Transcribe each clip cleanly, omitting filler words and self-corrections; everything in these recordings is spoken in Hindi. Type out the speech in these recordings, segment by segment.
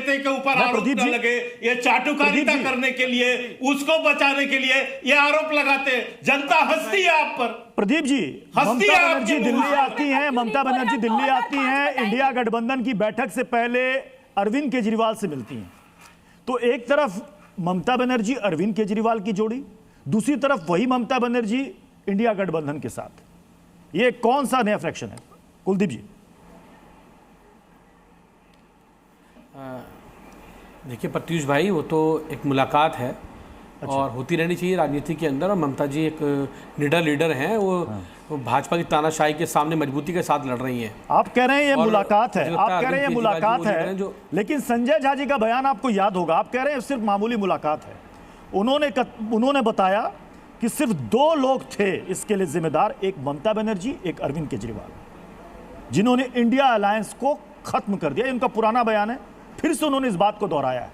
नेता के ऊपर आरोप न लगे, ये चाटुकारिता करने के लिए, उसको बचाने के लिए ये आरोप लगाते। जनता हंसती है आप पर। प्रदीप जी, ममता बनर्जी दिल्ली आती हैं, ममता बनर्जी दिल्ली आती हैं, इंडिया गठबंधन की बैठक से पहले अरविंद केजरीवाल से मिलती हैं। तो एक तरफ ममता बनर्जी अरविंद केजरीवाल की जोड़ी, दूसरी तरफ वही ममता बनर्जी इंडिया गठबंधन के साथ। ये कौन सा नया फ्रैक्शन है कुलदीप जी? देखिए प्रत्युष भाई, वो तो एक मुलाकात है। अच्छा। और होती रहनी चाहिए राजनीति के अंदर। और ममता जी एक निडर लीडर हैं, वो भाजपा की तानाशाही के सामने मजबूती के साथ लड़ रही हैं। आप कह रहे हैं ये मुलाकात है, आप कह रहे हैं ये मुलाकात है, लेकिन संजय झा जी का बयान आपको याद होगा, आप कह रहे हैं सिर्फ मामूली मुलाकात है। उन्होंने बताया कि सिर्फ 2 लोग थे इसके लिए जिम्मेदार, एक ममता बनर्जी, एक अरविंद केजरीवाल, जिन्होंने इंडिया अलायंस को खत्म कर दिया। उनका पुराना बयान है, फिर से उन्होंने इस बात को दोहराया है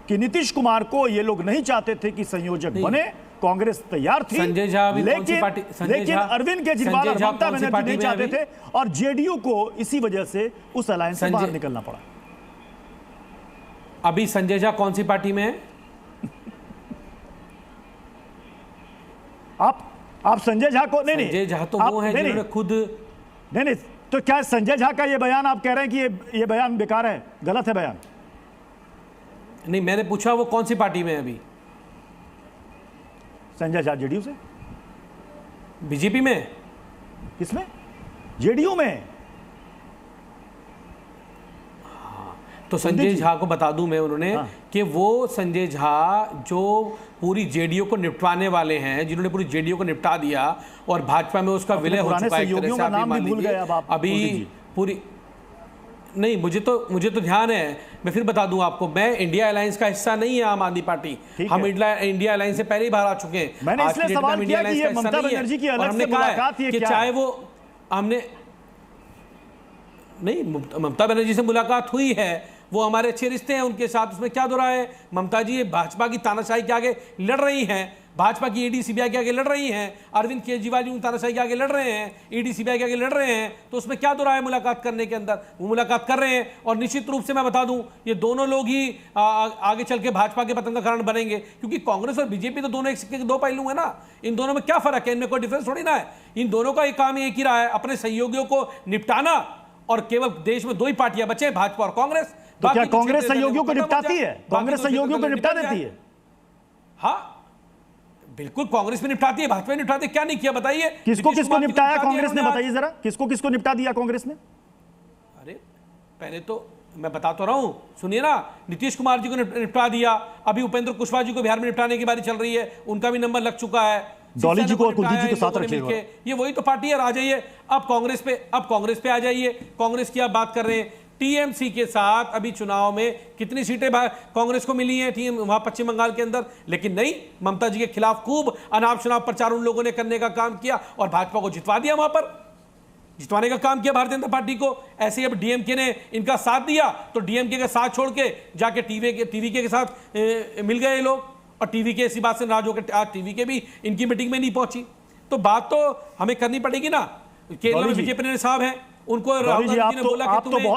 कि नीतीश कुमार को ये लोग नहीं चाहते थे कि संयोजक बने, कांग्रेस तैयार थी, लेकिन अरविंद केजरीवाल और ममता बनर्जी नहीं चाहते थे, और जेडीयू को इसी वजह से उस अलायंस से बाहर निकलना पड़ा। अभी संजय झा कौन सी पार्टी में है? आप संजय झा को नहीं, संजय झा तो वो है जिन्होंने खुद नहीं, तो क्या संजय झा का ये बयान आप कह रहे हैं कि ये बयान बेकार है, गलत है बयान? नहीं, मैंने पूछा वो कौन सी पार्टी में है अभी? संजय झा जेडीयू से। बीजेपी में? किसमें? जेडीयू में। तो संजय झा को बता दूं मैं, उन्होंने कि वो संजय झा जो पूरी जेडीयू को निपटवाने वाले हैं, जिन्होंने पूरी जेडीयू को निपटा दिया और भाजपा में उसका विलय हो चुका है। एक तरह से आप मान लीजिए अभी पूरी नहीं, मुझे तो ध्यान है, मैं फिर बता दूं आपको, मैं इंडिया अलायंस का हिस्सा नहीं है आम आदमी पार्टी। हम इंडिया अलायंस से पहले ही बाहर आ चुके हैं। मैंने इसलिए सवाल किया कि ये ममता बनर्जी की अलग से मुलाकात है कि चाहे वो हमने नहीं, ममता बनर्जी से मुलाकात हुई है, वो हमारे अच्छे रिश्ते हैं उनके साथ, उसमें क्या दुरा है? ममता जी भाजपा की तानाशाही के आगे लड़ रही हैं, भाजपा की ईडी सीबीआई के आगे लड़ रही हैं, अरविंद केजरीवाल जी तानाशाही के आगे लड़ रहे हैं, ईडी सीबीआई के आगे लड़ रहे हैं, तो उसमें क्या दुरा है मुलाकात करने के अंदर? वो मुलाकात कर रहे हैं, और निश्चित रूप से मैं बता दूं, ये दोनों लोग ही आगे चल के भाजपा के पतन का कारण बनेंगे, क्योंकि कांग्रेस और बीजेपी तो दोनों एक सिक्के के 2 पहलू है ना। इन दोनों में क्या फर्क है? इनमें कोई डिफरेंस थोड़ी ना है। इन दोनों का एक काम एक ही रहा है, अपने सहयोगियों को निपटाना, और केवल देश में 2 ही पार्टियां बचे, भाजपा और कांग्रेस। तो क्या कांग्रेस सहयोगियों को निपटाती है? कांग्रेस सहयोगियों को निपटा देती है? हाँ बिल्कुल, कांग्रेस में निपटाती है, भाजपा में निपटाती है। क्या नहीं किया बताइए? किसको निपटाया कांग्रेस ने, बताइए जरा, किसको निपटा दिया कांग्रेस ने? अरे पहले तो मैं बता तो रहा हूं, सुनिए ना, नीतीश कुमार जी को निपटा दिया, अभी उपेंद्र कुशवाहा जी को बिहार में निपटाने की बारी चल रही है, उनका भी नंबर लग चुका है। डॉली जी को और कुलदीप जी को साथ रखिए। ये वही तो पार्टी है। आ जाइए अब कांग्रेस पे आ जाइए। कांग्रेस की आप बात कर रहे हैं, टीएमसी के साथ अभी चुनाव में कितनी सीटें कांग्रेस को मिली हैं वहां पश्चिम बंगाल के अंदर, लेकिन नहीं, ममता जी के खिलाफ खूब अनाप शनाप प्रचार उन लोगों ने करने का काम किया और भाजपा को जितवा दिया, वहां पर जितवाने का काम किया भारतीय जनता पार्टी को। ऐसे ही अब डीएमके ने इनका साथ दिया, तो डीएमके का साथ छोड़ के जाके टीवीके के साथ मिल गए लोग, और टीवीके इसी बात से नाराज होकर आज टीवीके भी इनकी मीटिंग में नहीं पहुंची। तो बात तो हमें करनी पड़ेगी ना। केरल में विजय साहब हैं, उनको राहुल गांधी ने बोला कि तुम्हें